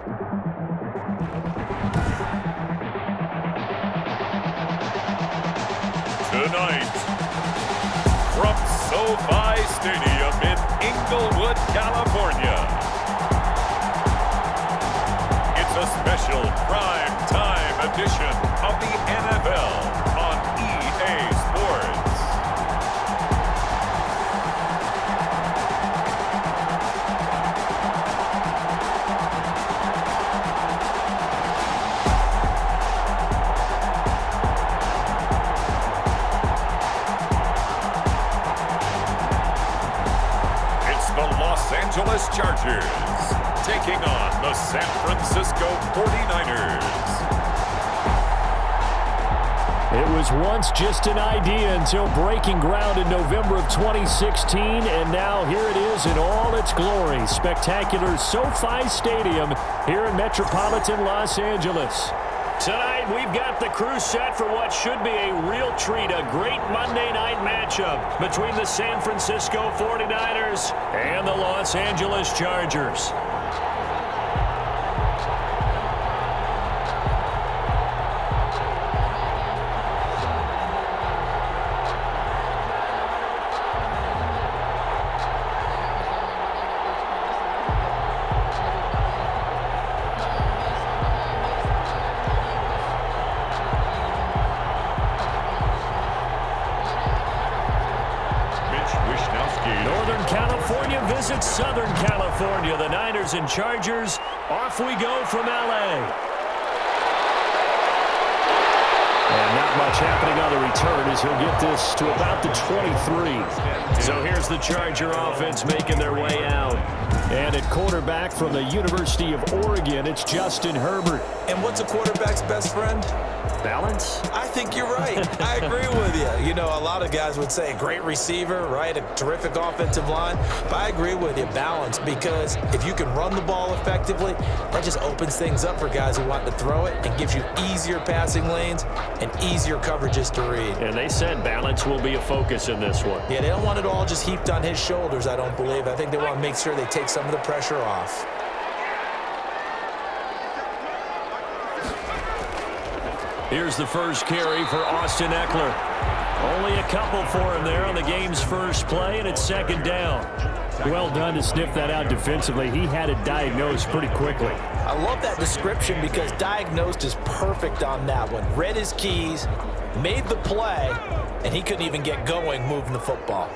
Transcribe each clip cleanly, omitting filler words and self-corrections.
Tonight, from SoFi Stadium in Inglewood, California, it's a special prime time edition of the NFL on EA Sports. Los Angeles Chargers taking on the San Francisco 49ers. It was once just an idea until breaking ground in November of 2016, and now here it is in all its glory. Spectacular SoFi Stadium here in metropolitan Los Angeles. Tonight, we've got the crew set for what should be a real treat, a great Monday night matchup between the San Francisco 49ers and the Los Angeles Chargers. Northern California visits Southern California. The Niners and Chargers, off we go from L.A. And not much happening on the return as he'll get this to about the 23. So here's the Charger offense making their way out. And at quarterback from the University of Oregon, it's Justin Herbert. And what's a quarterback's best friend? Balance? I think you're right. I agree with you. You know, a lot of guys would say great receiver, right? A terrific offensive line. But I agree with you, balance, because if you can run the ball effectively, that just opens things up for guys who want to throw it and gives you easier passing lanes and easier coverages to read. And they said balance will be a focus in this one. Yeah, they don't want it all just heaped on his shoulders, I don't believe. I think they want to make sure they take some of the pressure off. Here's the first carry for Austin Eckler. Only a couple for him there on the game's first play, and it's second down. Well done to sniff that out defensively. He had it diagnosed pretty quickly. I love that description because diagnosed is perfect on that one. Read his keys, made the play, and he couldn't even get going moving the football.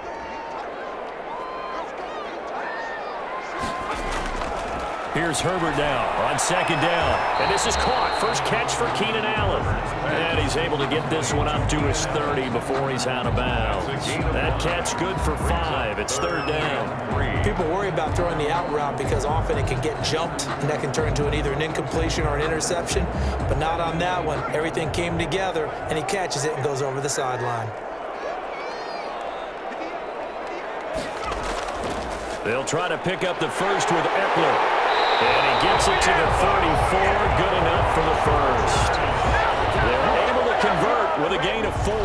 Here's Herbert now on second down. And this is caught. First catch for Keenan Allen. And he's able to get this one up to his 30 before he's out of bounds. That catch good for 5. It's third down. People worry about throwing the out route because often it can get jumped, and that can turn into either an incompletion or an interception. But not on that one. Everything came together, and he catches it and goes over the sideline. They'll try to pick up the first with Eckler. And he gets it to the 34. Good enough for the first. They're able to convert with a gain of 4.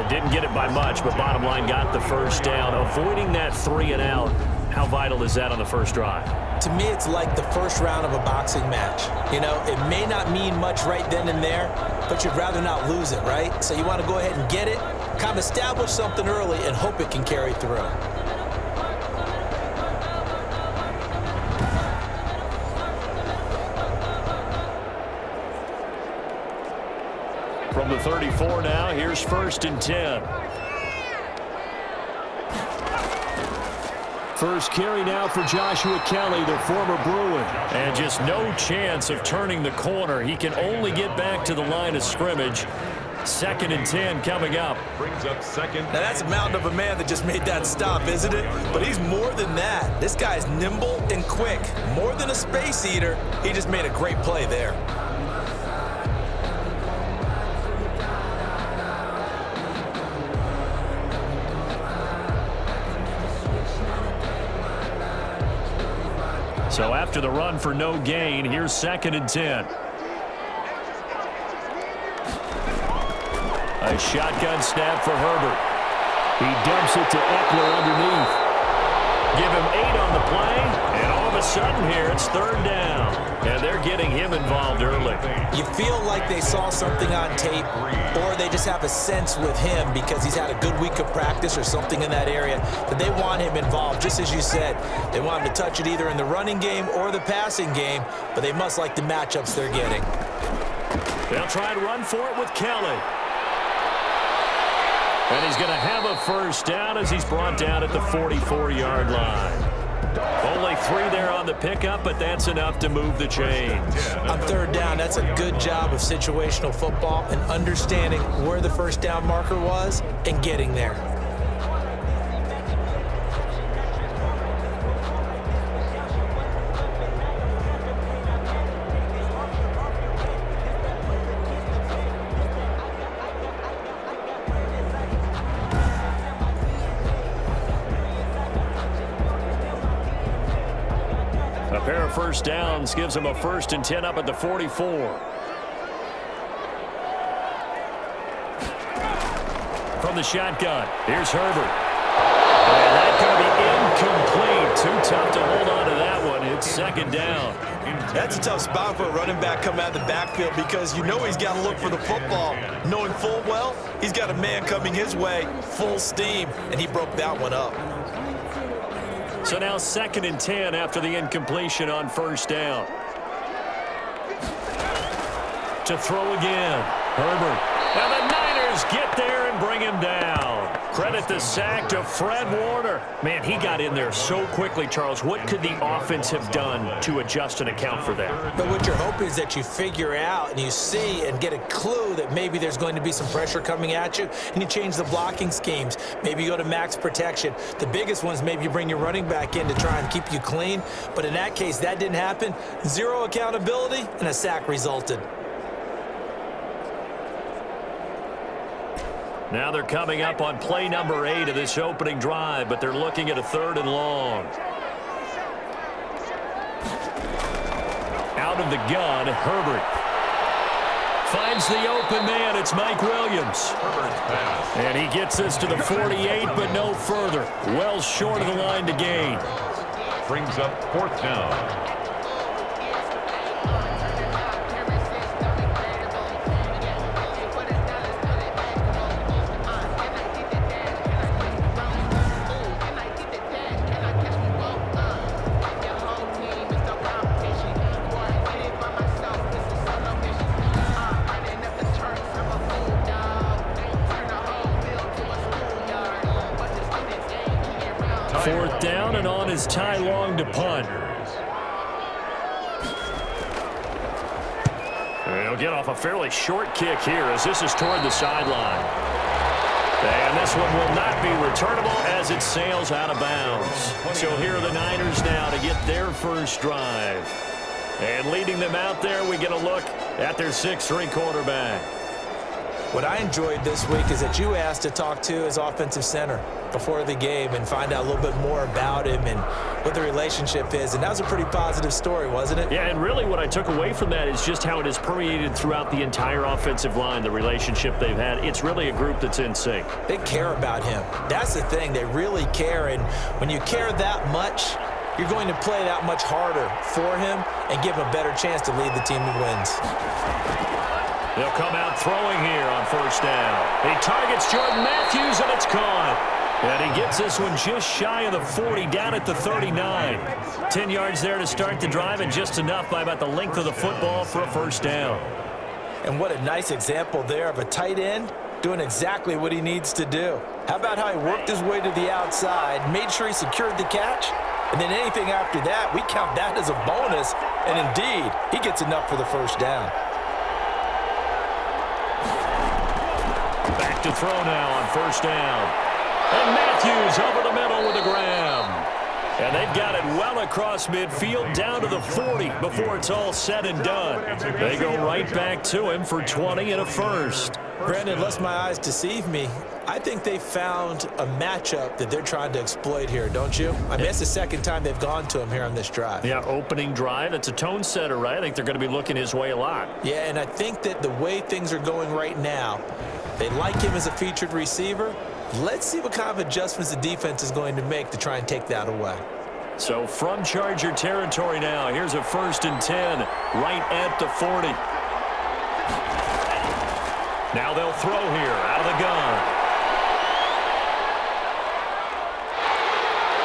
Didn't get it by much, but bottom line got the first down. Avoiding that 3 and out. How vital is that on the first drive? To me, it's like the first round of a boxing match. You know, it may not mean much right then and there, but you'd rather not lose it, right? So you want to go ahead and get it, kind of establish something early, and hope it can carry through. From the 34 now, here's first and 10. First carry now for Joshua Kelly, the former Bruin. And just no chance of turning the corner. He can only get back to the line of scrimmage. Second and 10 coming up. Brings up second. Now that's a mountain of a man that just made that stop, isn't it? But he's more than that. This guy's nimble and quick. More than a space eater. He just made a great play there. So after the run for no gain, here's second and 10. A shotgun snap for Herbert. He dumps it to Eckler underneath. Give him 8 on the play, and all of a sudden here it's third down. And they're getting him involved early. You feel like they saw something on tape, or they just have a sense with him because he's had a good week of practice or something in that area that they want him involved. Just as you said, they want him to touch it either in the running game or the passing game, but they must like the matchups they're getting. They'll try and run for it with Kelly. And he's going to have a first down as he's brought down at the 44-yard line. Only 3 there on the pickup, but that's enough to move the chains. On third down, that's a good job of situational football and understanding where the first down marker was and getting there. A pair of first downs gives him a 1st and 10 up at the 44. From the shotgun, here's Herbert. And that's going to be incomplete. Too tough to hold on to that one. It's 2nd down. That's a tough spot for a running back coming out of the backfield because you know he's got to look for the football, knowing full well he's got a man coming his way full steam, and he broke that one up. So now 2nd and 10 after the incompletion on first down. To throw again. Herbert. Now the Niners get there and bring him down. Credit the sack to Fred Warner. Man, he got in there so quickly, Charles. What could the offense have done to adjust and account for that? But what you're hoping is that you figure out and you see and get a clue that maybe there's going to be some pressure coming at you, and you change the blocking schemes. Maybe you go to max protection. The biggest ones, maybe you bring your running back in to try and keep you clean. But in that case, that didn't happen. 0 accountability, and a sack resulted. Now they're coming up on play number 8 of this opening drive, but they're looking at a 3rd and long. Out of the gun, Herbert. Finds the open man. It's Mike Williams. And he gets us to the 48, but no further. Well short of the line to gain. Brings up 4th down. Fourth down and on is Ty Long to punt. He'll get off a fairly short kick here as this is toward the sideline. And this one will not be returnable as it sails out of bounds. So here are the Niners now to get their first drive. And leading them out there, we get a look at their 6'3" quarterback. What I enjoyed this week is that you asked to talk to his offensive center before the game and find out a little bit more about him and what the relationship is. And that was a pretty positive story, wasn't it? Yeah, and really what I took away from that is just how it has permeated throughout the entire offensive line, the relationship they've had. It's really a group that's in sync. They care about him. That's the thing. They really care. And when you care that much, you're going to play that much harder for him and give him a better chance to lead the team to wins. They'll come out throwing here on first down. He targets Jordan Matthews, and it's caught. And he gets this one just shy of the 40, down at the 39. 10 yards there to start the drive, and just enough by about the length of the football for a first down. And what a nice example there of a tight end doing exactly what he needs to do. How about how he worked his way to the outside, made sure he secured the catch, and then anything after that, we count that as a bonus. And indeed, he gets enough for the first down. Back to throw now on first down. And Matthews over the middle with a grab. And they've got it well across midfield down to the 40 before it's all said and done. They go right back to him for 20 and a first. Brandon, lest my eyes deceive me, I think they found a matchup that they're trying to exploit here, don't you? I mean, it's the second time they've gone to him here on this drive. Yeah, opening drive. It's a tone setter, right? I think they're going to be looking his way a lot. Yeah, and I think that the way things are going right now, they like him as a featured receiver. Let's see what kind of adjustments the defense is going to make to try and take that away. So from Charger territory now, here's a 1st and 10 right at the 40. Now they'll throw here out of the gun.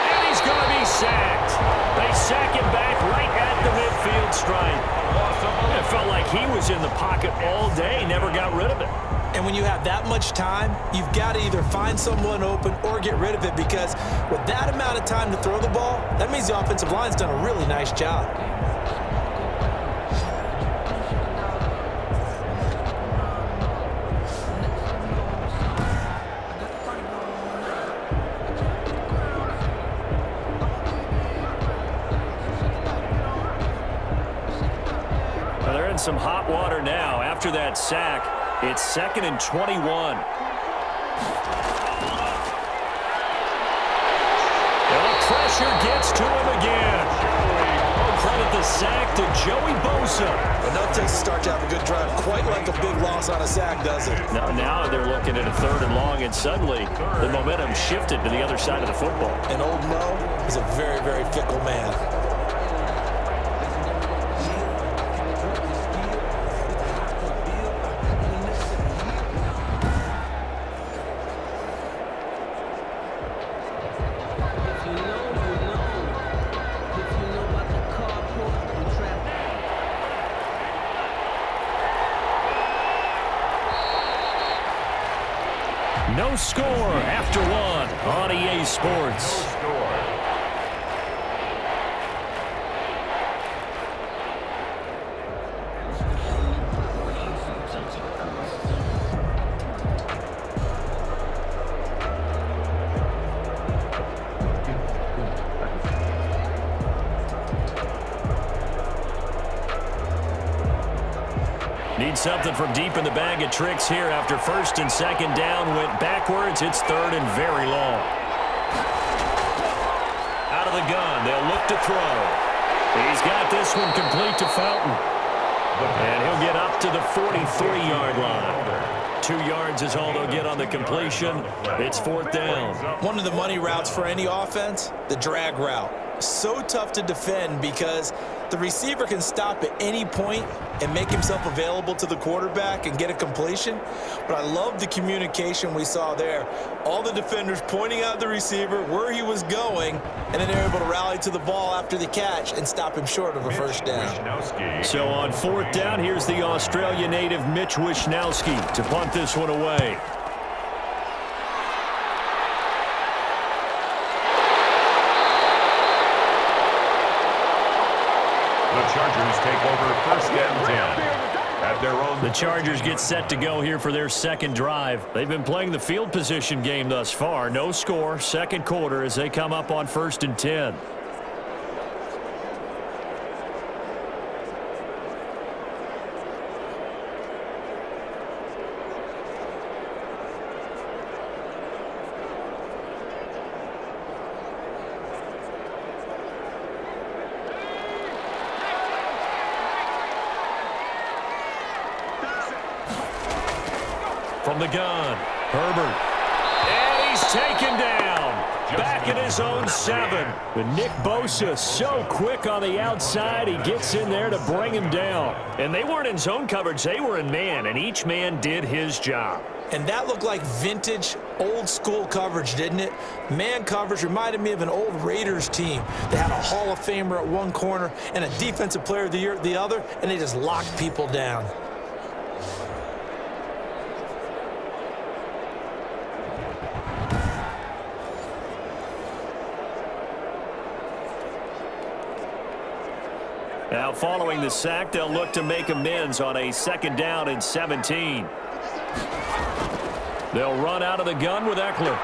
And he's going to be sacked. They sack him back right at the midfield stripe. It felt like he was in the pocket all day, never got rid of it. And when you have that much time, you've got to either find someone open or get rid of it, because with that amount of time to throw the ball, that means the offensive line's done a really nice job. Well, they're in some hot water now after that sack. It's 2nd and 21. And the pressure gets to him again. Credit the sack to Joey Bosa. Enough to start to have a good drive, quite like a big loss on a sack, does it? Now they're looking at a 3rd and long, and suddenly the momentum shifted to the other side of the football. And old Mo is a very, very fickle man. No score after 1 on EA Sports. Need something from deep in the bag of tricks here after 1st and 2nd down. Went backwards. It's 3rd and very long. Out of the gun. They'll look to throw. He's got this one complete to Fountain. And he'll get up to the 43-yard line. 2 yards is all they'll get on the completion. It's 4th down. One of the money routes for any offense, the drag route. So tough to defend because the receiver can stop at any point and make himself available to the quarterback and get a completion. But I love the communication we saw there. All the defenders pointing out the receiver, where he was going, and then they're able to rally to the ball after the catch and stop him short of a 1st down. So on 4th down, here's the Australia native Mitch Wishnowsky to punt this one away. The Chargers take over 1st and 10 at their own. The Chargers get set to go here for their 2nd drive. They've been playing the field position game thus far. No score, 2nd quarter as they come up on 1st and 10. From the gun, Herbert. And he's taken down. Back at his own 7. But Nick Bosa so quick on the outside. He gets in there to bring him down. And they weren't in zone coverage. They were in man, and each man did his job. And that looked like vintage, old-school coverage, didn't it? Man coverage reminded me of an old Raiders team. They had a Hall of Famer at one corner and a Defensive Player of the Year at the other, and they just locked people down. Now, following the sack, they'll look to make amends on a 2nd down and 17. They'll run out of the gun with Eckler.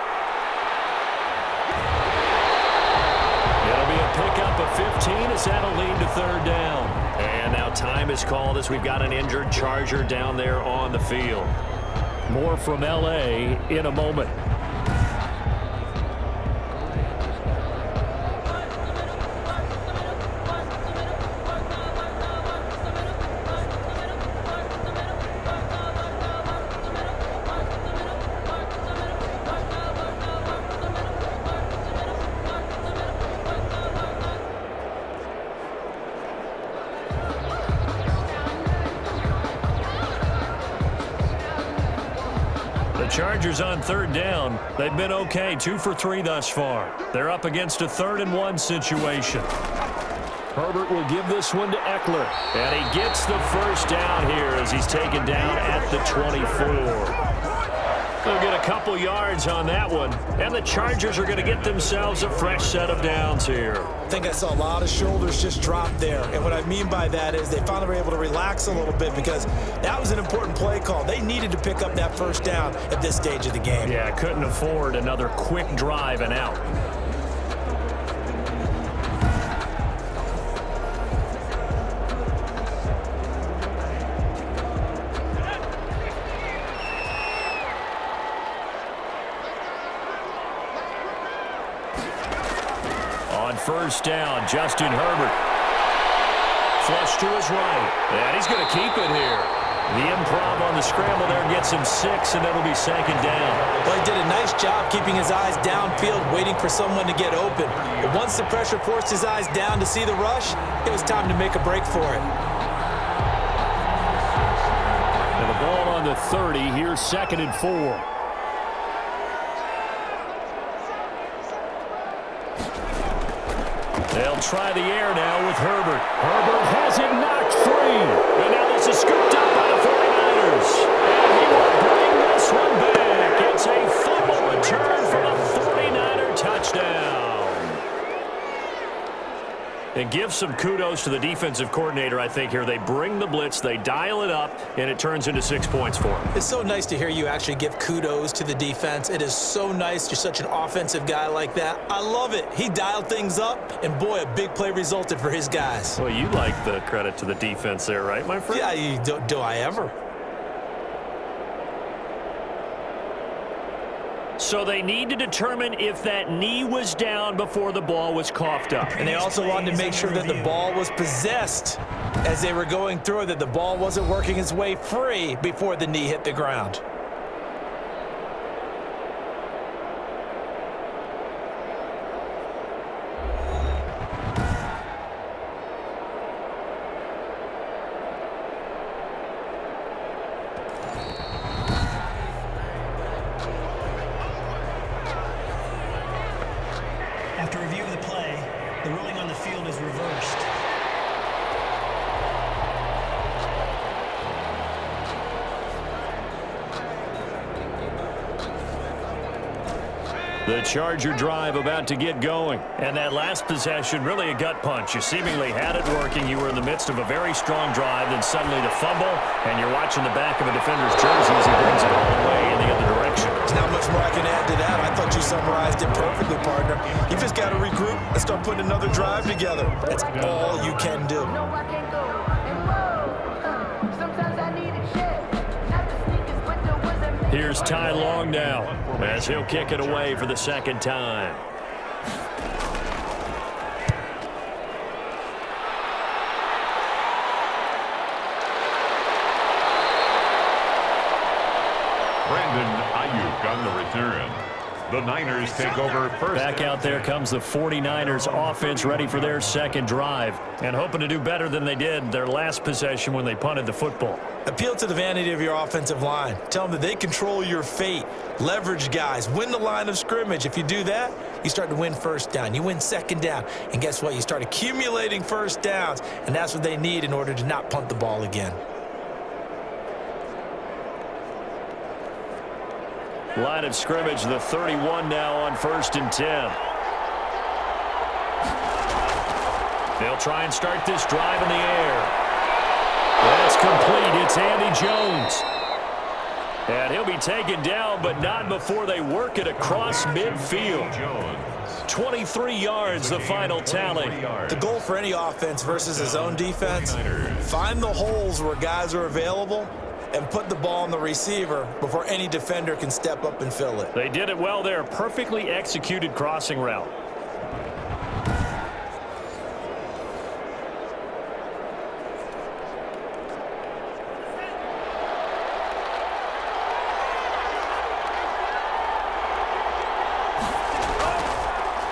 It'll be a pickup of 15 as that'll lead to 3rd down. And now time is called as we've got an injured Charger down there on the field. More from L.A. in a moment. The Chargers on third down. They've been okay, 2 for 3 thus far. They're up against a 3rd-and-1 situation. Herbert will give this one to Eckler. And he gets the first down here as he's taken down at the 24. They'll get a couple yards on that one. And the Chargers are going to get themselves a fresh set of downs here. I think I saw a lot of shoulders just drop there. And what I mean by that is they finally were able to relax a little bit because that was an important play call. They needed to pick up that first down at this stage of the game. Yeah, couldn't afford another quick drive and out. First down, Justin Herbert. Flush to his right. And he's going to keep it here. The improv on the scramble there gets him 6, and that'll be 2nd down. Well, he did a nice job keeping his eyes downfield, waiting for someone to get open. But once the pressure forced his eyes down to see the rush, it was time to make a break for it. And the ball on the 30. Here's 2nd and 4. They'll try the air now with Herbert. Herbert has it knocked free. And now this is scooped up by the 49ers. And he will bring this one back. It's a fumble return for a 49er touchdown. And give some kudos to the defensive coordinator, I think, here. They bring the blitz, they dial it up, and it turns into 6 points for them. It's so nice to hear you actually give kudos to the defense. It is so nice. You're such an offensive guy like that. I love it. He dialed things up, and boy, a big play resulted for his guys. Well, you like the credit to the defense there, right, my friend? Yeah, do I ever? So they need to determine if that knee was down before the ball was coughed up. And they also wanted to make sure that the ball was possessed as they were going through it, that the ball wasn't working its way free before the knee hit the ground. After review of the play, the ruling on the field is reversed. The Charger drive about to get going. And that last possession, really a gut punch. You seemingly had it working. You were in the midst of a very strong drive, then suddenly the fumble, and you're watching the back of a defender's jersey as he brings it all the way in the other direction. There's not much more I can add to that. I thought you summarized it perfectly, partner. You just got to regroup and start putting another drive together. That's all you can do. Here's Ty Long now as he'll kick it away for the 2nd time. Brandon Ayuk on the return. The Niners take over first. Back out there comes the 49ers offense, ready for their 2nd drive and hoping to do better than they did their last possession when they punted the football. Appeal to the vanity of your offensive line. Tell them that they control your fate. Leverage guys. Win the line of scrimmage. If you do that, you start to win first down. You win 2nd down. And guess what? You start accumulating first downs. And that's what they need in order to not punt the ball again. Line of scrimmage, the 31 now on 1st and 10. They'll try and start this drive in the air. That's complete. It's Andy Jones. And he'll be taken down, but not before they work it across midfield. 23 yards, the final tally. The goal for any offense versus his own defense, find the holes where guys are available and put the ball on the receiver before any defender can step up and fill it. They did it well there. Perfectly executed crossing route.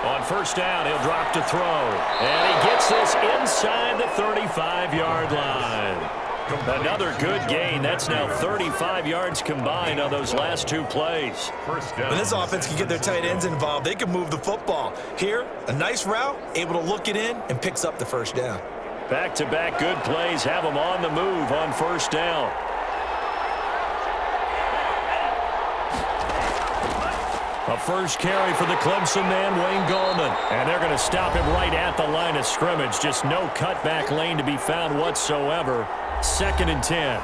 On 1st down, he'll drop to throw. And he gets this inside the 35-yard line. Another good gain. That's now 35 yards combined on those last two plays. When this offense can get their tight ends involved, they can move the football. Here, a nice route, able to look it in, and picks up the first down. Back-to-back good plays have them on the move on first down. A first carry for the Clemson man, Wayne Gallman. And they're going to stop him right at the line of scrimmage. Just no cutback lane to be found whatsoever. 2nd and 10.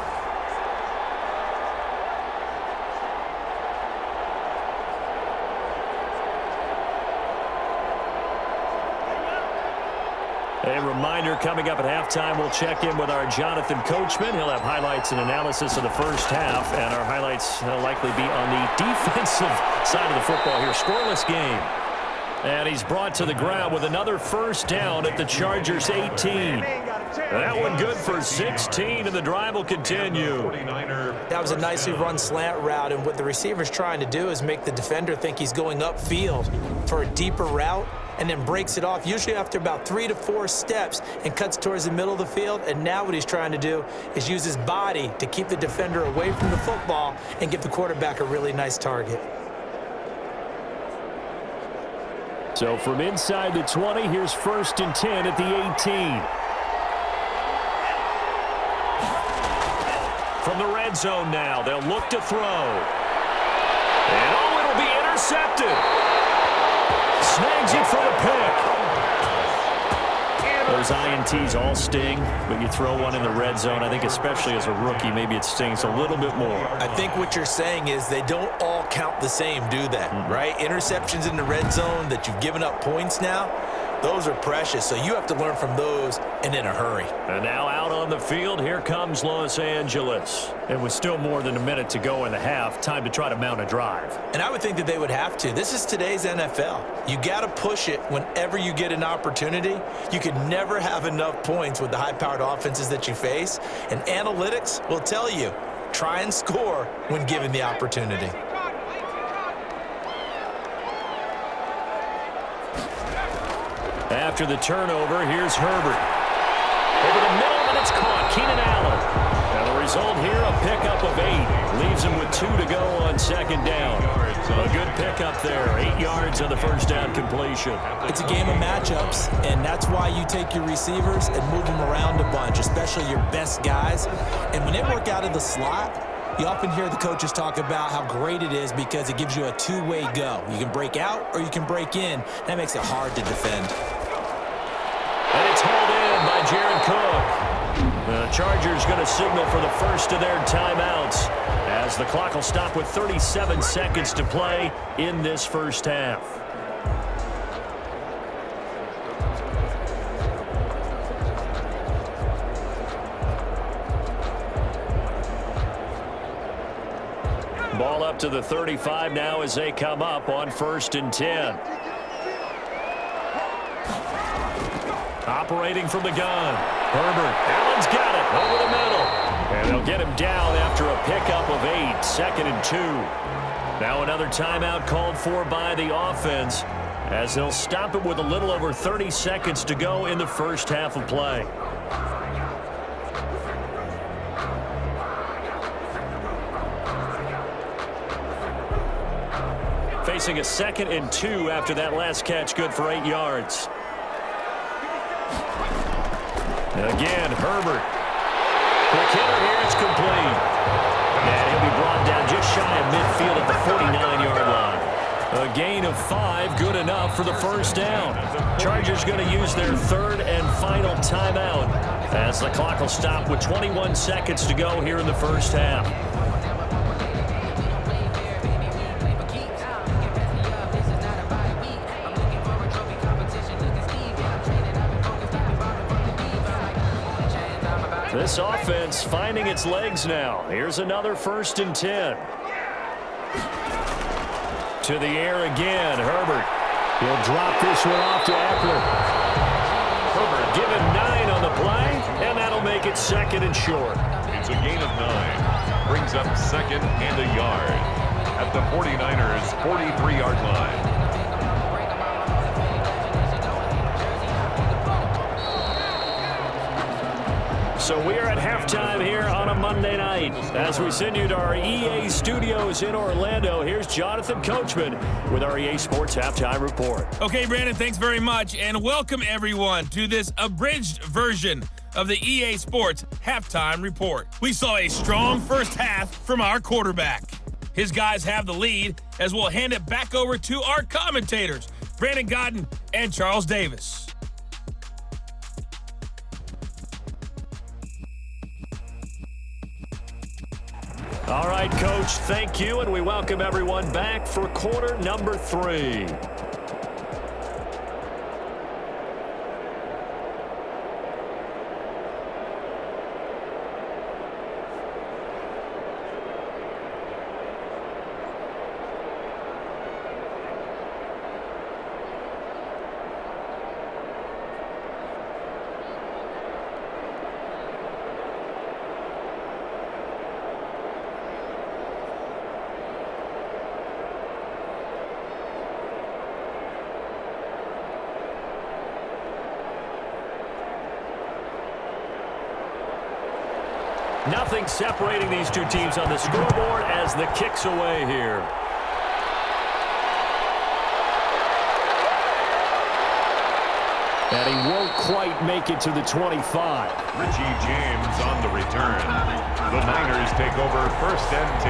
A reminder, coming up at halftime, we'll check in with our Jonathan Coachman. He'll have highlights and analysis of the first half, and our highlights will likely be on the defensive side of the football here. Scoreless game. And he's brought to the ground with another first down at the Chargers' 18. That one good for 16, and the drive will continue. That was a nicely run slant route, and what the receiver's trying to do is make the defender think he's going upfield for a deeper route, and then breaks it off, usually after about 3 to 4 steps, and cuts towards the middle of the field. And now what he's trying to do is use his body to keep the defender away from the football and give the quarterback a really nice target. So from inside the 20, here's 1st and 10 at the 18. From the red zone now, they'll look to throw. And oh, it'll be intercepted. Snags it for the pick. Those INTs all sting, but you throw one in the red zone, I think especially as a rookie, maybe it stings a little bit more. I think what you're saying is they don't all count the same, do they? Right? Interceptions in the red zone that you've given up points now, those are precious, so you have to learn from those and in a hurry. And now out on the field, here comes Los Angeles. It was still more than a minute to go in the half. Time to try to mount a drive. And I would think that they would have to. This is today's NFL. You got to push it whenever you get an opportunity. You could never have enough points with the high-powered offenses that you face. And analytics will tell you, try and score when given the opportunity. After the turnover, here's Herbert. Over the middle, and it's caught. Keenan Allen. And the result here, a pickup of 8. Leaves him with 2 to go on 2nd down. A good pickup there. 8 yards on the first down completion. It's a game of matchups, and that's why you take your receivers and move them around a bunch, especially your best guys. And when they work out of the slot, you often hear the coaches talk about how great it is because it gives you a two-way go. You can break out or you can break in. That makes it hard to defend. And it's hauled in by Jared Cook. The Chargers going to signal for the first of their timeouts as the clock will stop with 37 seconds to play in this first half. Ball up to the 35 now as they come up on 1st and 10. Operating from the gun. Herbert. Allen's got it over the middle. And they'll get him down after a pickup of 8. 2nd and 2. Now another timeout called for by the offense as they'll stop it with a little over 30 seconds to go in the first half of play. Facing a 2nd and 2 after that last catch, good for 8 yards. Again, Herbert. Quick hitter here, it's complete. And he'll be brought down just shy of midfield at the 49-yard line. A gain of 5, good enough for the first down. Chargers going to use their 3rd and final timeout as the clock will stop with 21 seconds to go here in the first half. This offense finding its legs now. Here's another 1st and 10. To the air again, Herbert. He'll drop this one off to Eckler. Herbert given 9 on the play, and that'll make it 2nd and short. It's a gain of 9. Brings up 2nd and a yard at the 49ers' 43-yard line. So we are at halftime here Sunday night. As we send you to our EA studios in Orlando, here's Jonathan Coachman with our EA Sports Halftime Report. Okay, Brandon, thanks very much, and welcome everyone to this abridged version of the EA Sports Halftime Report. We saw a strong first half from our quarterback. His guys have the lead as we'll hand it back over to our commentators, Brandon Godden and Charles Davis. All right, Coach, thank you, and we welcome everyone back for quarter number 3. Nothing separating these two teams on the scoreboard as the kick's away here. And he won't quite make it to the 25. Richie James on the return. The Niners take over 1st and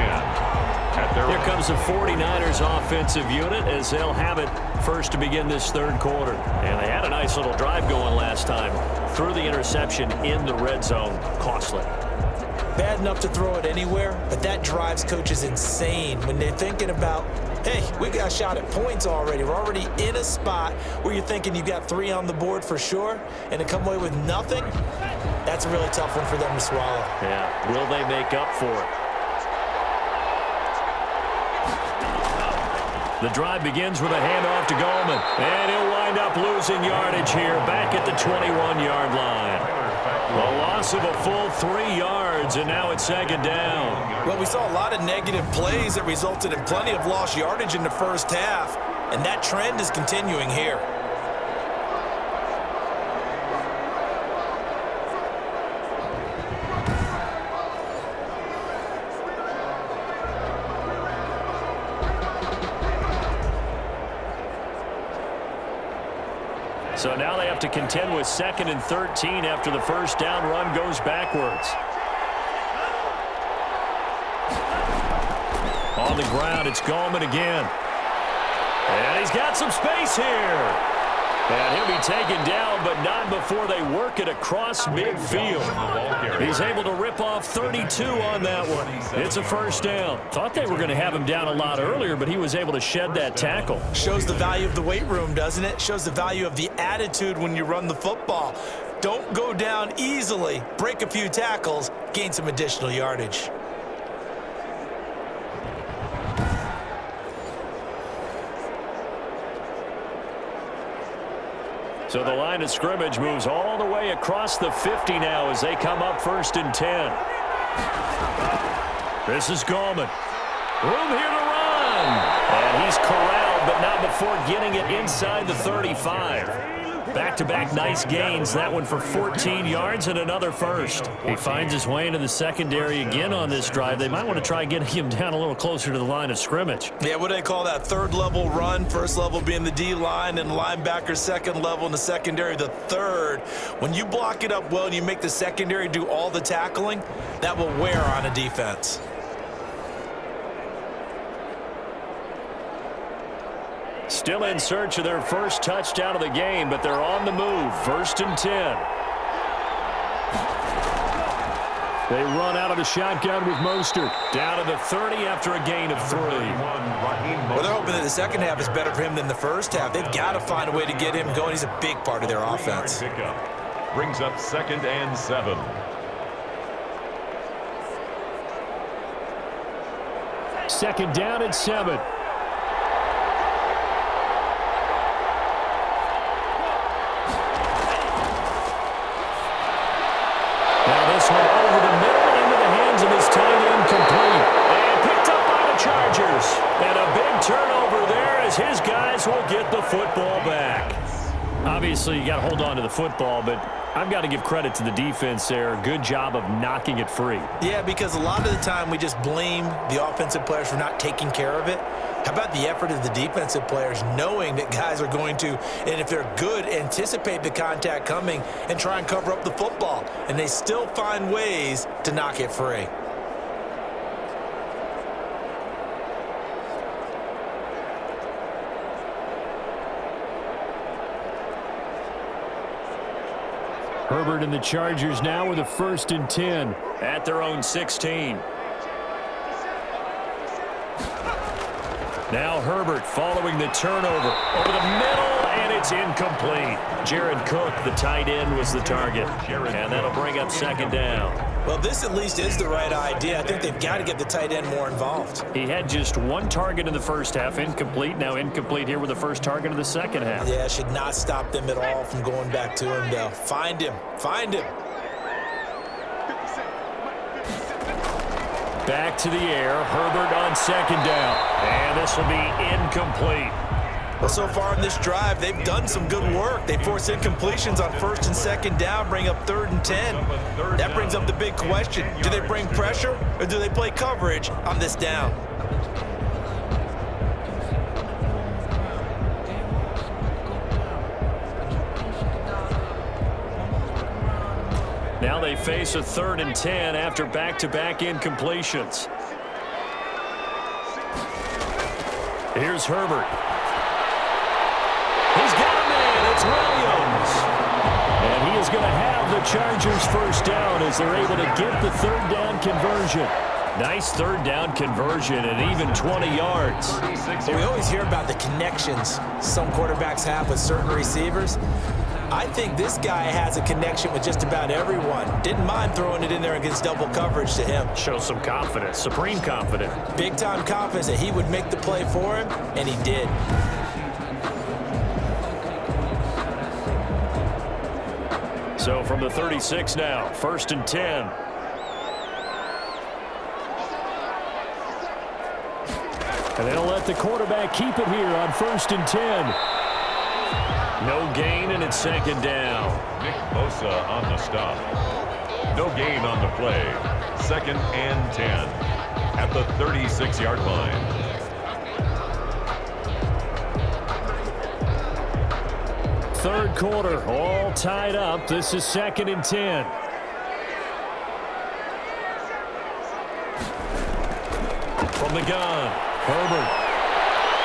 10. Here comes the 49ers offensive unit as they'll have it first to begin this third quarter. And they had a nice little drive going last time. Threw the interception in the red zone. Costly. Bad enough to throw it anywhere, but that drives coaches insane when they're thinking about, hey, we got a shot at points already. We're already in a spot where you're thinking you got 3 on the board for sure, and to come away with nothing, that's a really tough one for them to swallow. Yeah, will they make up for it? The drive begins with a handoff to Goldman, and he'll wind up losing yardage here back at the 21-yard line. A loss of a full 3 yards, and now it's 2nd down. Well, we saw a lot of negative plays that resulted in plenty of lost yardage in the first half, and that trend is continuing here. So now they have to contend with 2nd and 13 after the first down run goes backwards. On the ground, it's Goldman again. And he's got some space here. And he'll be taken down, but not before they work it across midfield. He's able to rip off 32 on that one. It's a first down. Thought they were going to have him down a lot earlier, but he was able to shed that tackle. Shows the value of the weight room, doesn't it? Shows the value of the attitude when you run the football. Don't go down easily. Break a few tackles, gain some additional yardage. So the line of scrimmage moves all the way across the 50 now as they come up 1st and 10. This is Goldman. Room here to run. And he's corralled, but not before getting it inside the 35. Back-to-back nice gains. That one for 14 yards and another first. He finds his way into the secondary again on this drive. They might want to try getting him down a little closer to the line of scrimmage. Yeah, what do they call that? 3rd level run. 1st level being the D-line and linebacker, 2nd level in the secondary, the 3rd. When you block it up well and you make the secondary do all the tackling, that will wear on a defense. Still in search of their first touchdown of the game, but they're on the move. 1st and 10. They run out of the shotgun with Mostert. Down to the 30 after a gain of 3. Well, they're hoping that the second half is better for him than the first half. They've got to find a way to get him going. He's a big part of their offense. Pickup brings up 2nd and 7. Second down and 7. Now this one over the middle into the hands of his tight end, complete. And picked up by the Chargers. And a big turnover there as his guys will get the football back. Obviously, you got to hold on to the football, but I've got to give credit to the defense there. Good job of knocking it free. Yeah, because a lot of the time we just blame the offensive players for not taking care of it. How about the effort of the defensive players knowing that guys are going to, and if they're good, anticipate the contact coming and try and cover up the football. And they still find ways to knock it free. Herbert and the Chargers now with a 1st and 10 at their own 16. Now Herbert following the turnover over the middle, and it's incomplete. Jared Cook, the tight end, was the target, and that'll bring up 2nd down. Well, this at least is the right idea. I think they've got to get the tight end more involved. He had just 1 target in the first half, incomplete. Now incomplete here with the first target of the second half. Yeah, should not stop them at all from going back to him, though. Find him. Find him. Back to the air. Herbert on 2nd down. And this will be incomplete. Well, so far in this drive, they've done some good work. They force incompletions on 1st and 2nd down, bring up 3rd and 10. That brings up the big question. Do they bring pressure or do they play coverage on this down? Now they face a 3rd and 10 after back-to-back incompletions. Here's Herbert. He's got a man. It's Williams. And he is going to have the Chargers 1st down as they're able to get the 3rd down conversion. Nice 3rd down conversion and even 20 yards. Well, we always hear about the connections some quarterbacks have with certain receivers. I think this guy has a connection with just about everyone. Didn't mind throwing it in there against double coverage to him. Shows some confidence, supreme confidence. Big-time confidence that he would make the play for him, and he did. So from the 36 now, 1st and 10. And they'll let the quarterback keep it here on 1st and 10. No gain, and it's 2nd down. Nick Bosa on the stop. No gain on the play. 2nd and 10 at the 36-yard line. Third quarter, all tied up. This is 2nd and 10. From the gun, Herbert.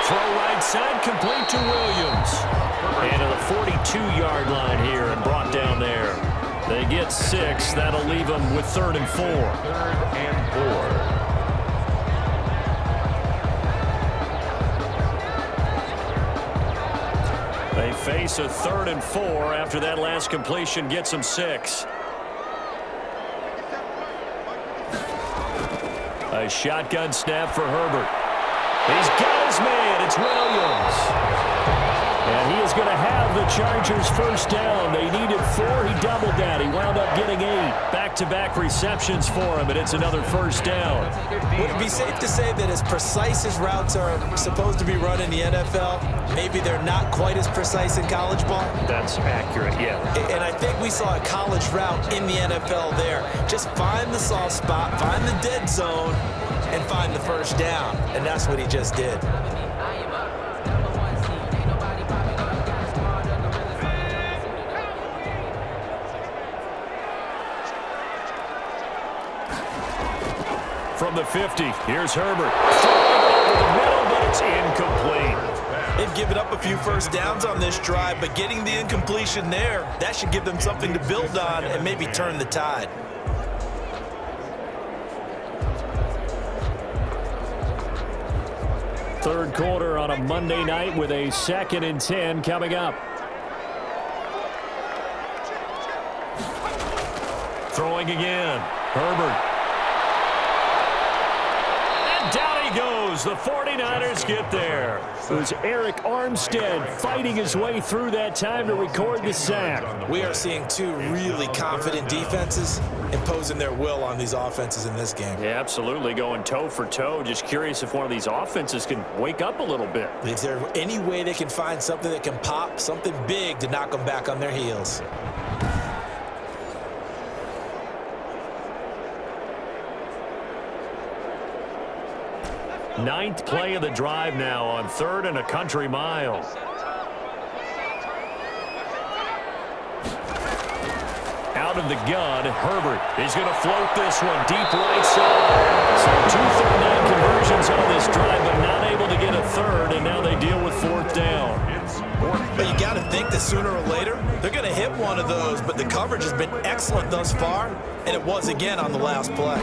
Throw right side, complete to Williams. And to the 42-yard line here and brought down there. They get 6. That'll leave them with 3rd and 4. 3rd and 4. They face a 3rd and 4 after that last completion gets them 6. A shotgun snap for Herbert. He's got his man. It's Williams. And he is going to have the Chargers 1st down. They needed 4. He doubled that. He wound up getting 8. Back-to-back receptions for him, and it's another 1st down. Would it be safe to say that as precise as routes are supposed to be run in the NFL, maybe they're not quite as precise in college ball? That's accurate, yeah. And I think we saw a college route in the NFL there. Just find the soft spot, find the dead zone, and find the 1st down. And that's what he just did. From the 50, here's Herbert. Throwing over the middle, but it's incomplete. They've given up a few 1st downs on this drive, but getting the incompletion there, that should give them something to build on and maybe turn the tide. Third quarter on a Monday night with a 2nd and 10 coming up. Throwing again. Herbert. Down he goes. The 49ers get there. It was Eric Armstead fighting his way through that time to record the sack. We are seeing 2 really confident defenses imposing their will on these offenses in this game. Yeah, absolutely. Going toe for toe. Just curious if one of these offenses can wake up a little bit. Is there any way they can find something that can pop, something big to knock them back on their heels? Ninth play of the drive now on 3rd and a country mile. Out of the gun, Herbert is going to float this one deep right side. So 2 third-down conversions on this drive, but not able to get a third, and now they deal with 4th down. But you got to think that sooner or later, they're going to hit one of those, but the coverage has been excellent thus far, and it was again on the last play.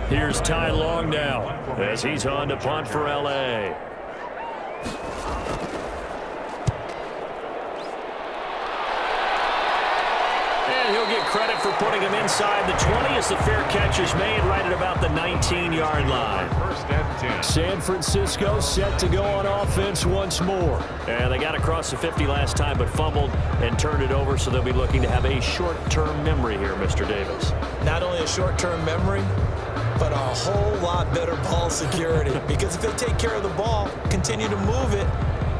Here's Ty Long now as he's on to punt for L.A. And he'll get credit for putting him inside the 20 as the fair catch is made right at about the 19-yard line. 1st and 10. San Francisco set to go on offense once more. And they got across the 50 last time but fumbled and turned it over, so they'll be looking to have a short-term memory here, Mr. Davis. Not only a short-term memory, but a whole lot better ball security. Because if they take care of the ball, continue to move it,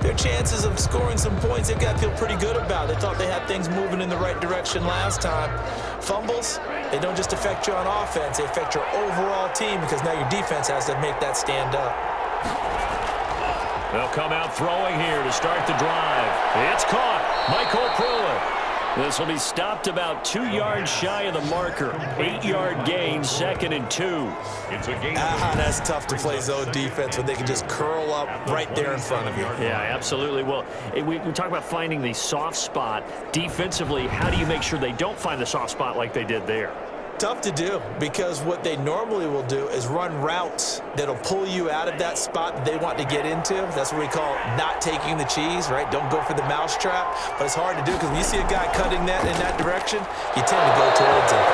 their chances of scoring some points, they've got to feel pretty good about. They thought they had things moving in the right direction last time. Fumbles, they don't just affect you on offense, they affect your overall team because now your defense has to make that stand up. They'll come out throwing here to start the drive. It's caught. Michael Pruitt. This will be stopped about 2 yards shy of the marker. 8-yard gain, 2nd and 2. It's a game. That's tough to play zone defense when they can just curl up right there in front of you. Yeah, absolutely. Well, we talk about finding the soft spot. Defensively, how do you make sure they don't find the soft spot like they did there? Tough to do because what they normally will do is run routes that'll pull you out of that spot that they want to get into. That's what we call not taking the cheese, right? Don't go for the mousetrap. But it's hard to do because when you see a guy cutting that in that direction, you tend to go towards him.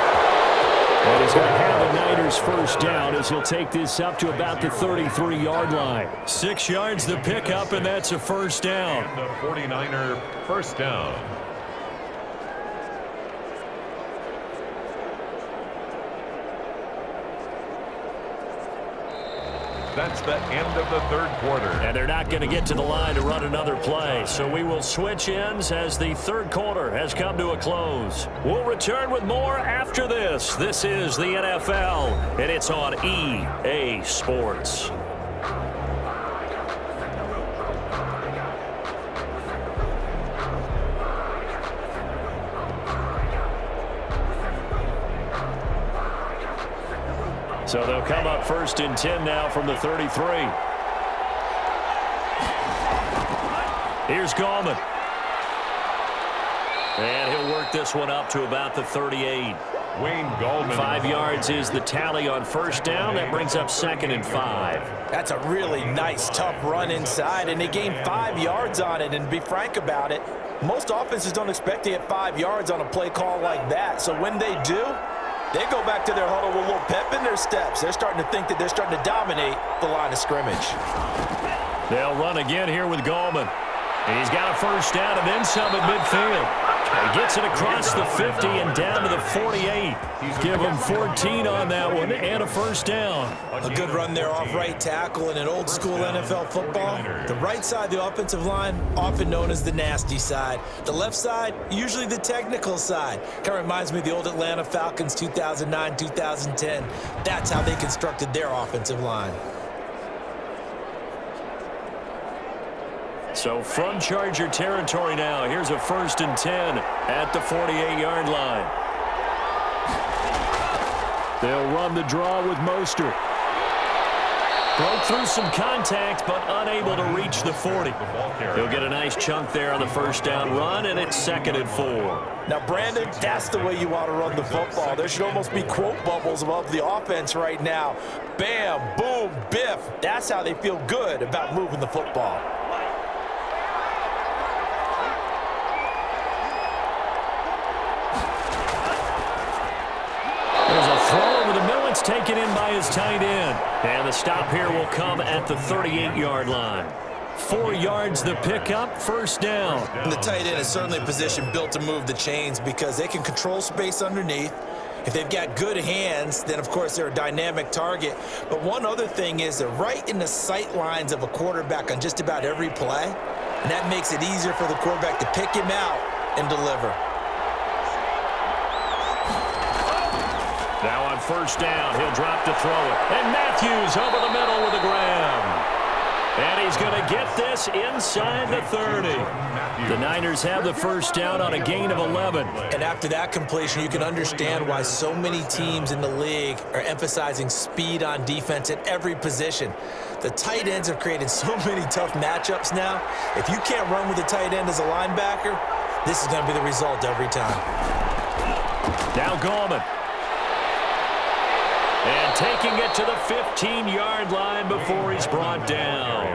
And he's going to have the Niners 1st down as he'll take this up to about the 33-yard line. 6 yards the pickup, and that's a 1st down. And the 49er 1st down. That's the end of the 3rd quarter. And they're not going to get to the line to run another play. So we will switch ends as the 3rd quarter has come to a close. We'll return with more after this. This is the NFL, and it's on EA Sports. So they'll come up 1st and 10 now from the 33. Here's Gallman. And he'll work this one up to about the 38. Wayne Gallman. 5 yards is the tally on 1st down. That brings up 2nd and 5. That's a really nice, tough run inside, and they gained 5 yards on it. And to be frank about it, most offenses don't expect to get 5 yards on a play call like that. So when they do, they go back to their huddle with a little pep in their steps. They're starting to think that they're starting to dominate the line of scrimmage. They'll run again here with Gallman. And he's got a 1st down and then some at midfield. He gets it across the 50 and down to the 48. Give him 14 on that one and a 1st down. A good run there off right tackle in an old school NFL football. The right side of the offensive line, often known as the nasty side. The left side, usually the technical side. Kind of reminds me of the old Atlanta Falcons 2009, 2010. That's how they constructed their offensive line. So from Charger territory now, here's a 1st and 10 at the 48-yard line. They'll run the draw with Mostert. Broke through some contact, but unable to reach the 40. He'll get a nice chunk there on the 1st down run, and it's 2nd and 4. Now, Brandon, that's the way you want to run the football. There should almost be quote bubbles above the offense right now. Bam, boom, biff. That's how they feel good about moving the football. Throw over the middle, it's taken in by his tight end. And the stop here will come at the 38-yard line. 4 yards the pickup, 1st down. And the tight end is certainly a position built to move the chains because they can control space underneath. If they've got good hands, then of course they're a dynamic target. But one other thing is they're right in the sight lines of a quarterback on just about every play. And that makes it easier for the quarterback to pick him out and deliver. Now on first down. He'll drop to throw it. And Matthews over the middle with a grab. And he's going to get this inside the 30. The Niners have the first down on a gain of 11. And after that completion, you can understand why so many teams in the league are emphasizing speed on defense at every position. The tight ends have created so many tough matchups now. If you can't run with a tight end as a linebacker, this is going to be the result every time. Now Gallman. And taking it to the 15-yard line before he's brought down.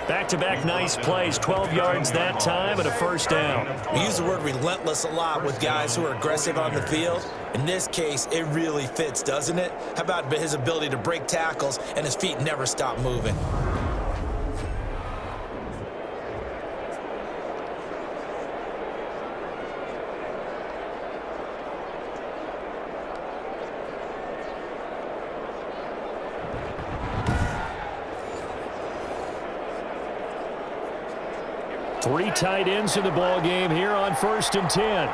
Back-to-back nice plays, 12 yards that time and a first down. We use the word relentless a lot with guys who are aggressive on the field. In this case, it really fits, doesn't it? How about his ability to break tackles and his feet never stop moving? Three tight ends in the ball game here on 1st and 10.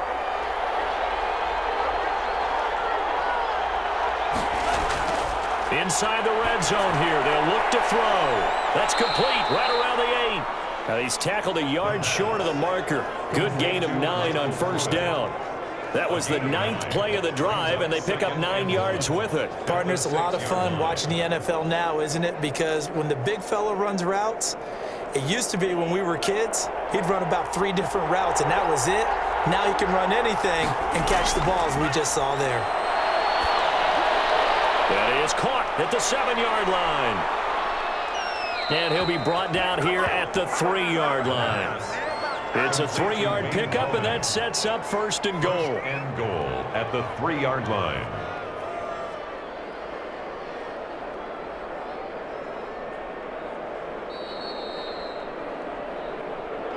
Inside the red zone here. They'll look to throw. That's complete right around the 8. He's tackled a yard short of the marker. Good gain of 9 on first down. That was the 9th play of the drive, and they pick up 9 yards with it. Partners, a lot of fun watching the NFL now, isn't it? Because when the big fella runs routes, it used to be when we were kids, he'd run about 3 different routes, and that was it. Now he can run anything and catch the balls we just saw there. That is caught at the 7-yard line. And he'll be brought down here at the 3-yard line. It's a 3-yard pickup, and that sets up 1st and goal. And goal at the 3-yard line.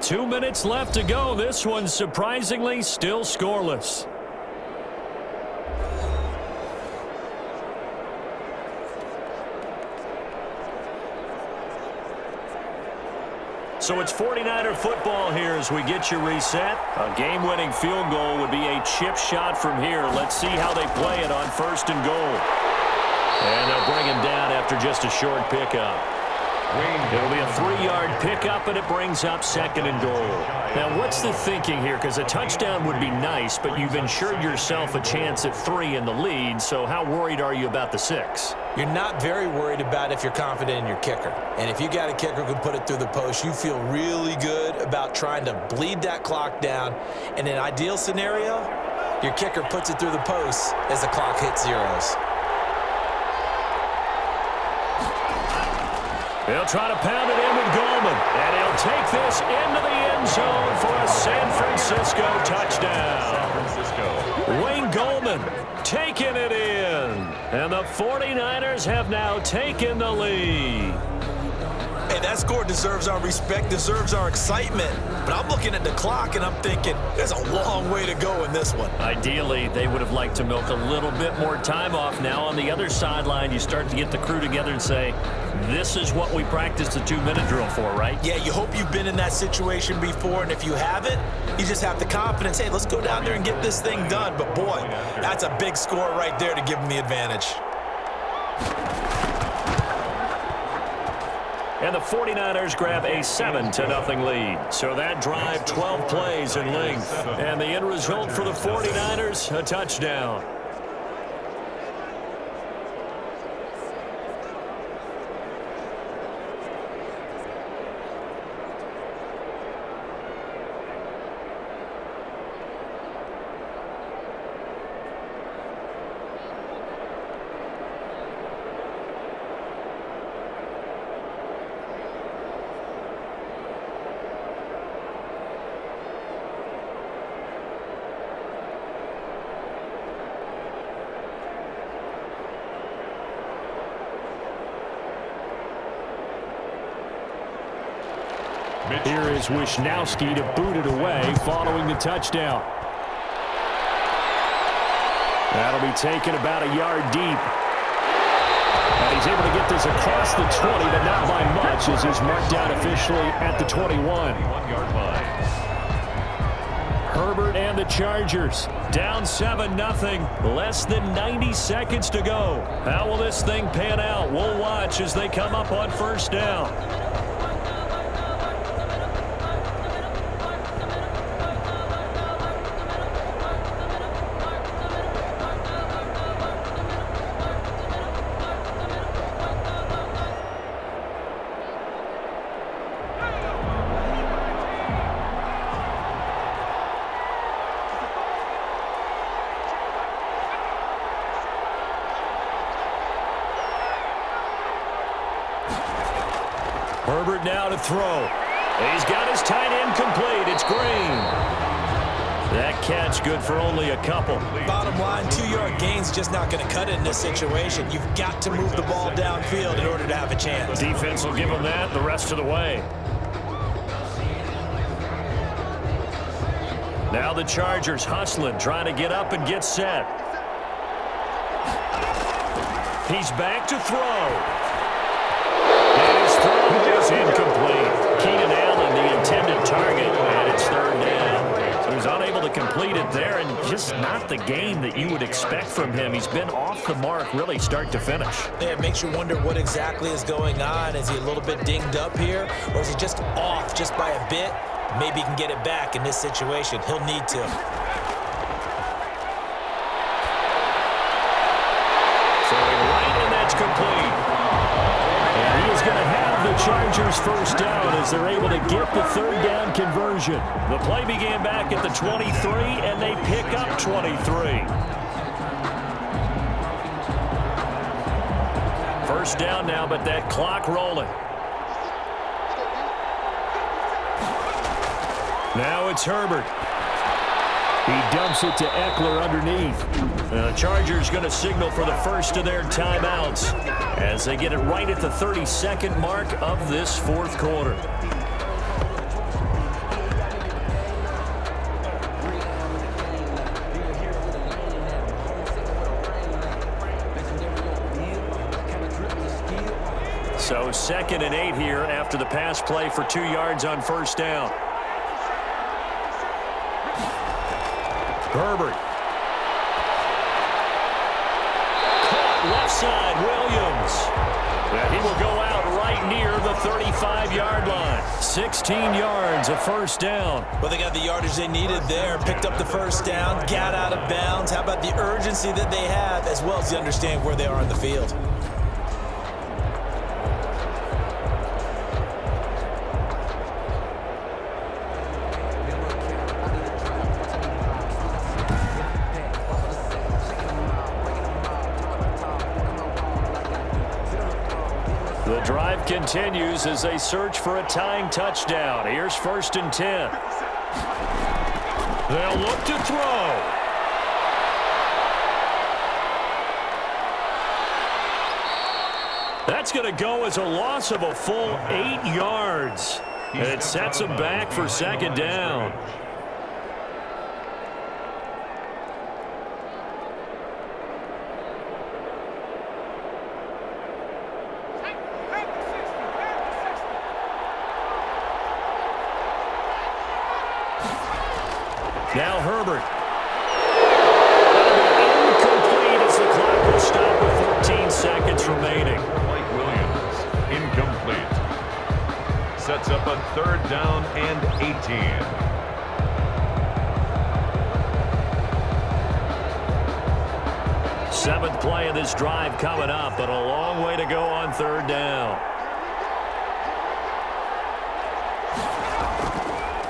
Two minutes left to go. This one surprisingly still scoreless. So it's 49er football here as we get you reset. A game-winning field goal would be a chip shot from here. Let's see how they play it on 1st and goal. And they'll bring him down after just a short pickup. It'll be a 3-yard pickup, and it brings up 2nd and goal. Now, what's the thinking here? Because a touchdown would be nice, but you've ensured yourself a chance at 3 in the lead, so how worried are you about the 6? You're not very worried about if you're confident in your kicker. And if you got a kicker who can put it through the post, you feel really good about trying to bleed that clock down. In an ideal scenario, your kicker puts it through the post as the clock hits zeros. They'll try to pound it in with Gallman, and he'll take this into the end zone for a San Francisco touchdown. Wayne Gallman taking it in, and the 49ers have now taken the lead. Hey, that score deserves our respect, deserves our excitement. But I'm looking at the clock, and I'm thinking, there's a long way to go in this one. Ideally, they would have liked to milk a little bit more time off. Now on the other sideline, you start to get the crew together and say, this is what we practiced the 2-minute drill for, right? Yeah, you hope you've been in that situation before, and if you haven't, you just have the confidence, hey, let's go down there and get this thing done. But boy, that's a big score right there to give them the advantage. And the 49ers grab a 7-0 lead. So that drive, 12 plays in length. And the end result for the 49ers, a touchdown. Here is Wisnowski to boot it away following the touchdown. That'll be taken about a yard deep. And he's able to get this across the 20, but not by much, as he's marked down officially at the 21. Herbert and the Chargers down 7-0. Less than 90 seconds to go. How will this thing pan out? We'll watch as they come up on first down. Herbert now to throw. He's got his tight end complete. It's Green. That catch good for only a couple. Bottom line, 2-yard gain's just not going to cut it in this situation. You've got to move the ball downfield in order to have a chance. Defense will give him that the rest of the way. Now the Chargers hustling, trying to get up and get set. He's back to throw. And his throw is incomplete. Keenan Allen, the intended target, and it's third down. So he's unable to complete it there, and just not the game that you would expect from him. He's been off the mark really start to finish. Yeah, it makes you wonder what exactly is going on. Is he a little bit dinged up here, or is he just off just by a bit? Maybe he can get it back in this situation. He'll need to. Throwing right, and that's complete. And he is going to have the Chargers first down as they're able to get the third down conversion. The play began back at the 23, and they pick up 23. First down now, but that clock rolling. Now it's Herbert. He dumps it to Eckler underneath. The Chargers going to signal for the first of their timeouts as they get it right at the 32nd mark of this fourth quarter. So 2nd and 8 here after the pass play for 2 yards on first down. Herbert. Caught left side, Williams. And he will go out right near the 35-yard line. 16 yards, a first down. Well, they got the yardage they needed there, picked up the first down, got out of bounds. How about the urgency that they have, as well as the understand where they are in the field? The drive continues as they search for a tying touchdown. Here's 1st and 10. They'll look to throw. That's going to go as a loss of a full 8 yards. And it sets them back for 2nd down. Now Herbert. Incomplete as the clock will stop with 14 seconds remaining. Mike Williams, incomplete. Sets up a 3rd down and 18. Seventh play of this drive coming up, but a long way to go on 3rd down.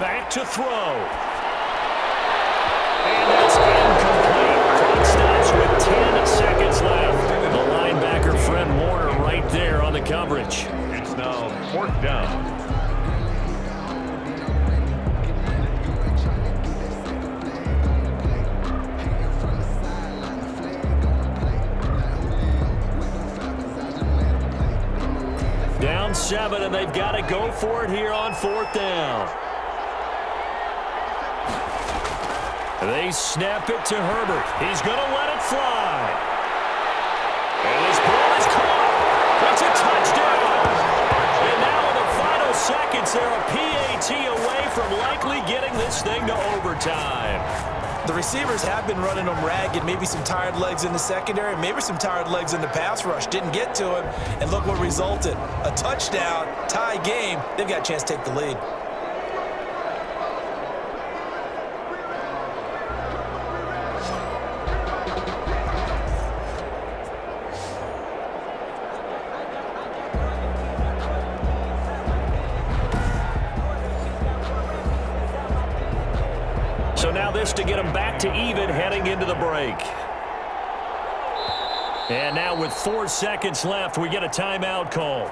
Back to throw. And that's incomplete. Clock stops with 10 seconds left. The linebacker, Fred Warner, right there on the coverage. It's now 4th down. Down 7, and they've got to go for it here on 4th down. They snap it to Herbert. He's going to let it fly. And this ball is caught. It's a touchdown. And now in the final seconds seconds. They're a PAT away from likely getting this thing to overtime. The receivers have been running them ragged. Maybe some tired legs in the secondary, maybe some tired legs in the pass rush. Didn't get to him, and look what resulted. A touchdown, tie game. They've got a chance to take the lead. So now this to get them back to even heading into the break. And now with 4 seconds left, we get a timeout call.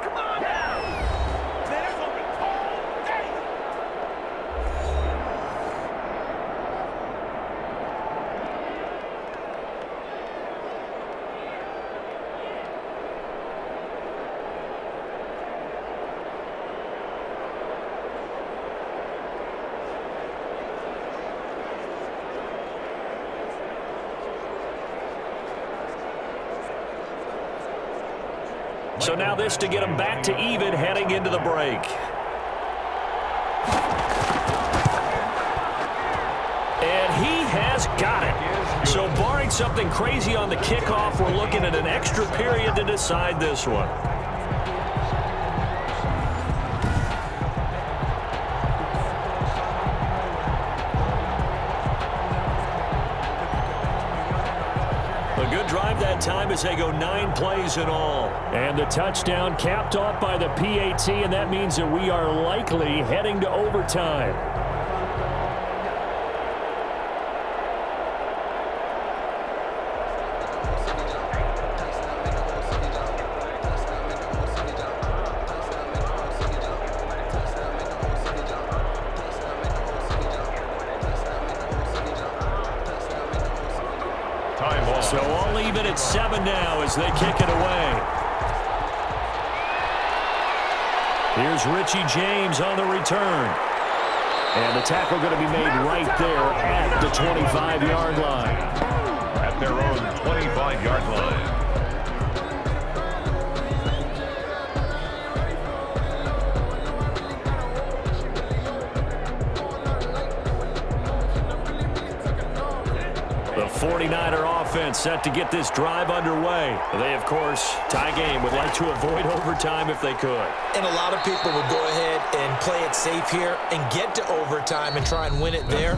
So now this to get them back to even heading into the break. And he has got it. So barring something crazy on the kickoff, we're looking at an extra period to decide this one. A good drive that time as they go 9 plays in all. And the touchdown capped off by the PAT, and that means that we are likely heading to overtime. So all even at 7 now as they kick it away. Here's Richie James on the return. And the tackle going to be made right there at the 25-yard line. At their own 25-yard line. The 49er offense set to get this drive underway. They, of course, tie game, would like to avoid overtime if they could. And a lot of people would go ahead and play it safe here and get to overtime and try and win it there.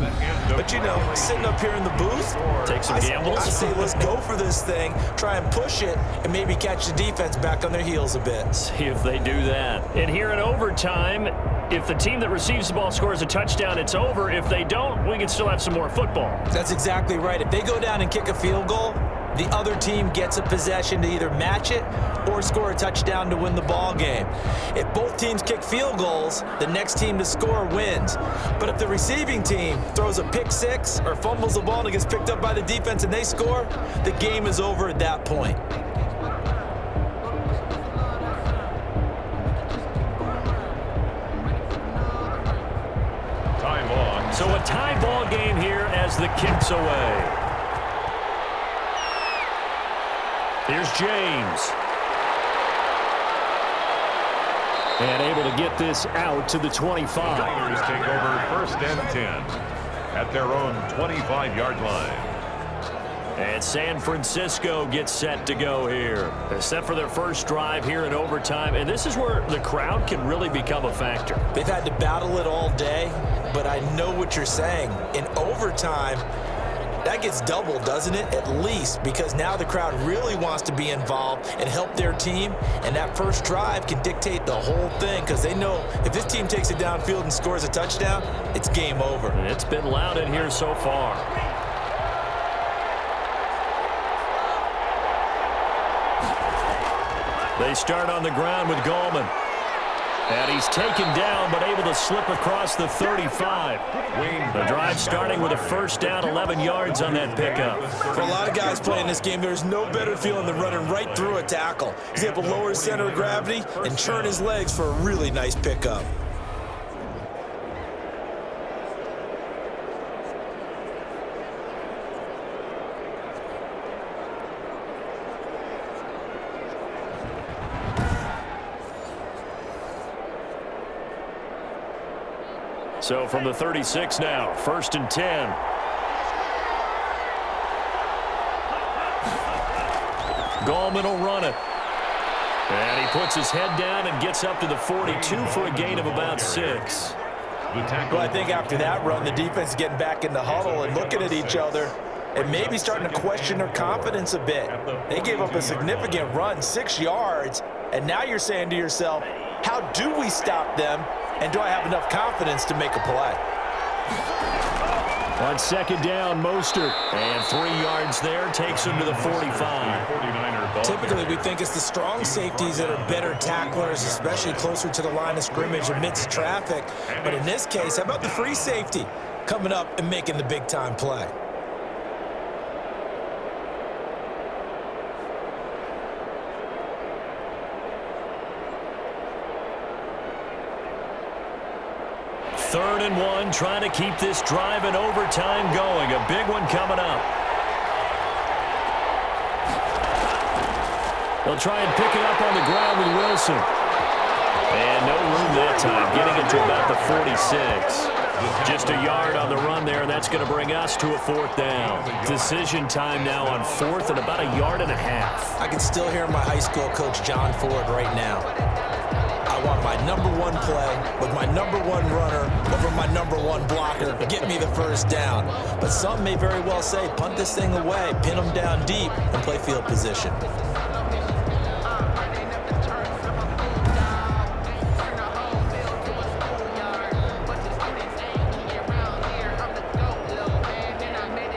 But, you know, sitting up here in the booth, take some gambles. I say let's go for this thing, try and push it, and maybe catch the defense back on their heels a bit. See if they do that. And here in overtime, if the team that receives the ball scores a touchdown, it's over. If they don't, we can still have some more football. That's exactly right. If they go down and kick a field goal, the other team gets a possession to either match it or score a touchdown to win the ball game. If both teams kick field goals, the next team to score wins. But if the receiving team throws a pick six or fumbles the ball and it gets picked up by the defense and they score, the game is over at that point. So a tie ball game here as the kick's away. Here's James. And able to get this out to the 25. Niners take over 1st and 10 at their own 25-yard line. And San Francisco gets set to go here. They're set for their first drive here in overtime. And this is where the crowd can really become a factor. They've had to battle it all day, but I know what you're saying. In overtime, that gets doubled, doesn't it? At least, because now the crowd really wants to be involved and help their team. And that first drive can dictate the whole thing because they know if this team takes it downfield and scores a touchdown, it's game over. It's been loud in here so far. They start on the ground with Gallman. And he's taken down, but able to slip across the 35. The drive starting with a first down, 11 yards on that pickup. For a lot of guys playing this game, there's no better feeling than running right through a tackle. He's able to lower his center of gravity and churn his legs for a really nice pickup. So from the 36 now, 1st and 10. Gallman will run it. And he puts his head down and gets up to the 42 for a gain of about 6. Well, I think after that run, the defense is getting back in the huddle and looking at each other and maybe starting to question their confidence a bit. They gave up a significant run, 6 yards, and now you're saying to yourself, how do we stop them, and do I have enough confidence to make a play? On 2nd down, Mostert. And 3 yards there, takes him to the 45. Typically, we think it's the strong safeties that are better tacklers, especially closer to the line of scrimmage amidst traffic. But in this case, how about the free safety coming up and making the big-time play? Third and 1, trying to keep this drive in overtime going. A big one coming up. They'll try and pick it up on the ground with Wilson. And no room that time, getting it to about the 46. Just a yard on the run there, and that's going to bring us to a 4th down. Decision time now on 4th and about a yard and a half. I can still hear my high school coach, John Ford, right now. I want my #1 play with my #1 runner over my #1 blocker. Get me the 1st down. But some may very well say, punt this thing away, pin them down deep, and play field position.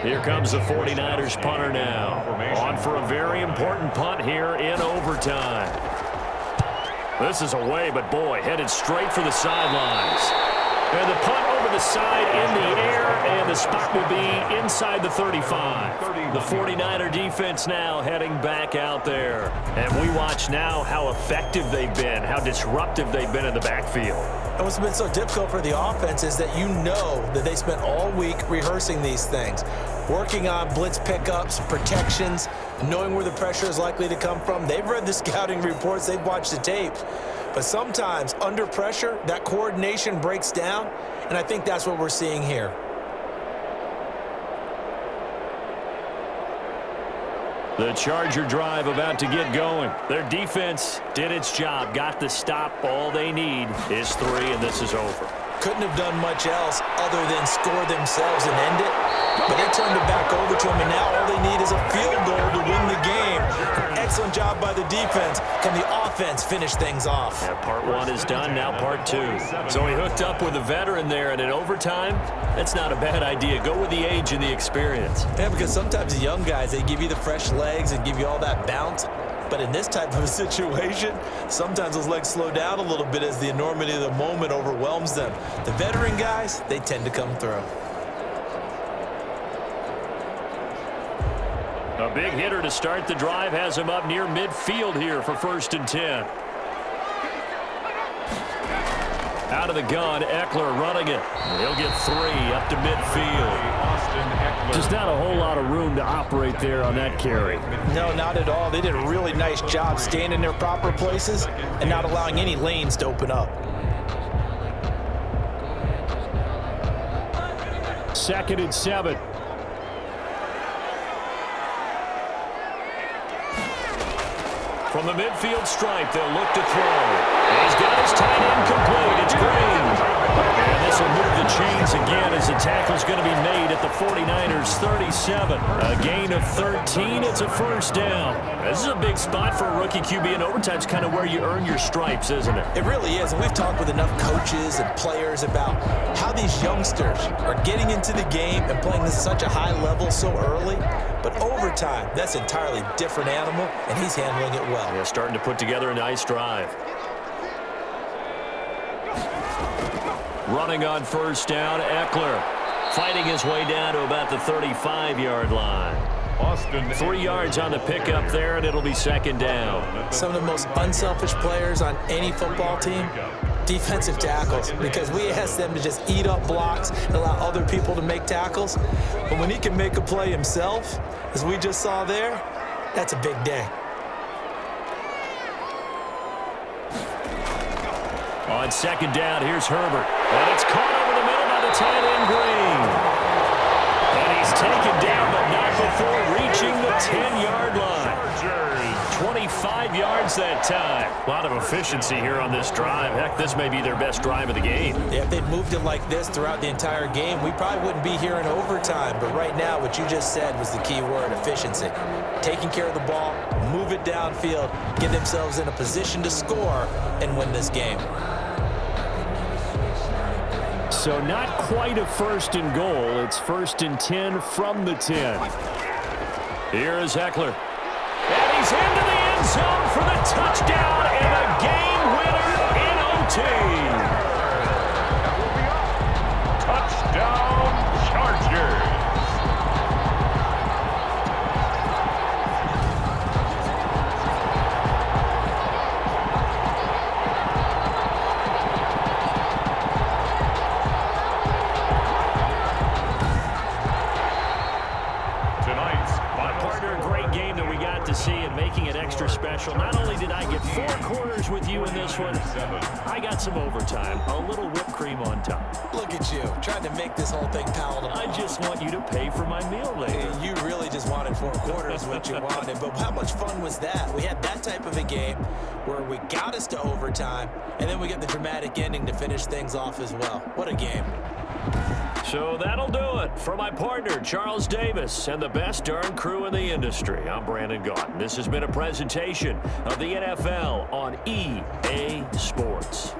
Here comes the 49ers punter now. On for a very important punt here in overtime. This is away, but boy, headed straight for the sidelines. And the punt over the side in the air, and the spot will be inside the 35. The 49er defense now heading back out there. And we watch now how effective they've been, how disruptive they've been in the backfield. And what's been so difficult for the offense is that you know that they spent all week rehearsing these things, working on blitz pickups, protections, knowing where the pressure is likely to come from. They've read the scouting reports, they've watched the tape. But sometimes, under pressure, that coordination breaks down, and I think that's what we're seeing here. The Charger drive about to get going. Their defense did its job, got the stop. All they need is 3, and this is over. Couldn't have done much else other than score themselves and end it. But they turned it back over to them, and now all they need is a field goal to win the game. Excellent job by the defense. Can the offense finish things off? Yeah, part 1 is done, now part 2. So he hooked up with a veteran there, and in overtime, that's not a bad idea. Go with the age and the experience. Yeah, because sometimes the young guys, they give you the fresh legs and give you all that bounce. But in this type of a situation, sometimes those legs slow down a little bit as the enormity of the moment overwhelms them. The veteran guys, they tend to come through. A big hitter to start the drive has him up near midfield here for 1st and 10. Out of the gun, Eckler running it. He'll get 3 up to midfield. Just not a whole lot of room to operate there on that carry. No, not at all. They did a really nice job staying in their proper places and not allowing any lanes to open up. 2nd and 7. From the midfield stripe, they'll look to throw. And he's got his tight end complete. It's Green. And this will move the chains again as the tackle's going to be made at the 49ers 37. A gain of 13. It's a 1st down. This is a big spot for a rookie QB, and overtime's kind of where you earn your stripes, isn't it? It really is, and we've talked with enough coaches and players about how these youngsters are getting into the game and playing at such a high level so early. But overtime, that's an entirely different animal, and he's handling it well. Yeah, starting to put together a nice drive. Running on 1st down, Eckler fighting his way down to about the 35-yard line. 3 yards on the pickup there, and it'll be 2nd down. Some of the most unselfish players on any football team, defensive tackles, because we ask them to just eat up blocks and allow other people to make tackles. But when he can make a play himself, as we just saw there, that's a big day. On 2nd down, here's Herbert. And it's caught over the middle by the tight end Green. And he's taken down, but not before reaching the 10-yard line. 25 yards that time. A lot of efficiency here on this drive. Heck, this may be their best drive of the game. Yeah, if they'd moved it like this throughout the entire game, we probably wouldn't be here in overtime. But right now, what you just said was the key word, efficiency. Taking care of the ball, move it downfield, get themselves in a position to score and win this game. So not quite a first and goal. It's 1st and 10 from the 10. Here is Eckler. And he's into the end zone for the touchdown and a game winner in OT. Touchdown, Chargers. Not only did I get 4 quarters with you in this one, I got some overtime, a little whipped cream on top. Look at you, trying to make this whole thing palatable. I just want you to pay for my meal later. You really just wanted 4 quarters, what you wanted. But how much fun was that? We had that type of a game where we got us to overtime, and then we get the dramatic ending to finish things off as well. What a game. So that'll do it for my partner, Charles Davis, and the best darn crew in the industry. I'm Brandon Gaudin. This has been a presentation of the NFL on EA Sports.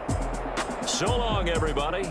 So long, everybody.